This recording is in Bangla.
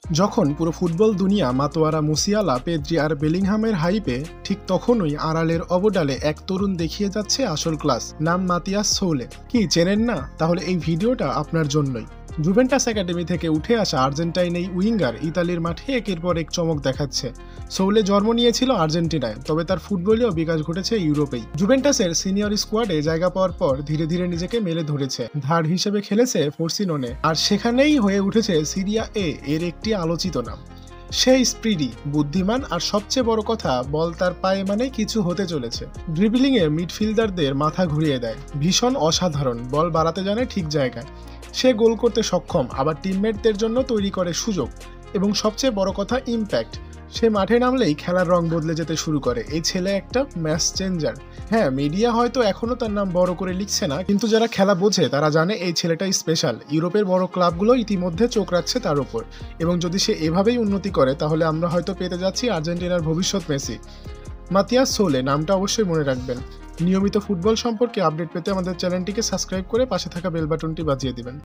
যখন পুরো ফুটবল দুনিয়া মাতোয়ারা মুসিয়ালা, পেদ্রি আর বেলিংহামের হাইপে, ঠিক তখনই আড়ালের অবডালে এক তরুণ দেখিয়ে যাচ্ছে আসল ক্লাস। নাম মাতিয়াস সৌলে। কি চেনেন না? তাহলে এই ভিডিওটা আপনার জন্যই। জুভেন্টাস একাডেমি থেকে উঠে আসা আর্জেন্টাইন এই উইঙ্গার ইতালির মাঠে একের পর এক চমক দেখাচ্ছে। সৌলে জন্ম নিয়েছিল আর্জেন্টিনায়, তবে তার ফুটবলীয় বিকাশ ঘটেছে ইউরোপেই। জুভেন্টাসের সিনিয়র স্কোয়াডে জায়গা পাওয়ার পর ধীরে ধীরে নিজেকে মেলে ধরেছে। ধার হিসেবে খেলেছে ফোর্সিনোনে, আর সেখানেই হয়ে উঠেছে সিরিয়া এ এর একটি আলোচিত নাম। সে স্পিডি, বুদ্ধিমান, আর সবচেয়ে বড় কথা, বল তার পায়ে মানে কিছু হতে চলেছে। ড্রিবলিংয়ে মিডফিল্ডারদের মাথা ঘুরিয়ে দেয়। ভীষণ অসাধারণ, বল বাড়াতে জানে ঠিক জায়গায়। সে গোল করতে সক্ষম, আবার টিমমেটদের জন্য তৈরি করে সুযোগ, এবং সবচেয়ে বড় কথা ইম্প্যাক্ট। সে মাঠে নামলেই খেলার রং বদলে যেতে শুরু করে। এই ছেলে একটা ম্যাচ চেঞ্জার। হ্যাঁ, মিডিয়া হয়তো এখনো তার নাম বড় করে লিখছে না, কিন্তু যারা খেলা বোঝে তারা জানে এই ছেলেটা স্পেশাল। ইউরোপের বড় ক্লাবগুলো ইতিমধ্যে চোখ রাখছে তার উপর, এবং যদি সে এভাবেই উন্নতি করে তাহলে আমরা হয়তো পেতে যাচ্ছি আর্জেন্টিনার ভবিষ্যৎ মেসি। মাতিয়াস সৌলে নামটা অবশ্যই মনে রাখবেন। নিয়মিত ফুটবল সম্পর্কে আপডেট পেতে আমাদের চ্যানেলটিকে সাবস্ক্রাইব করে পাশে থাকা বেল বাটনটি বাজিয়ে দিবেন।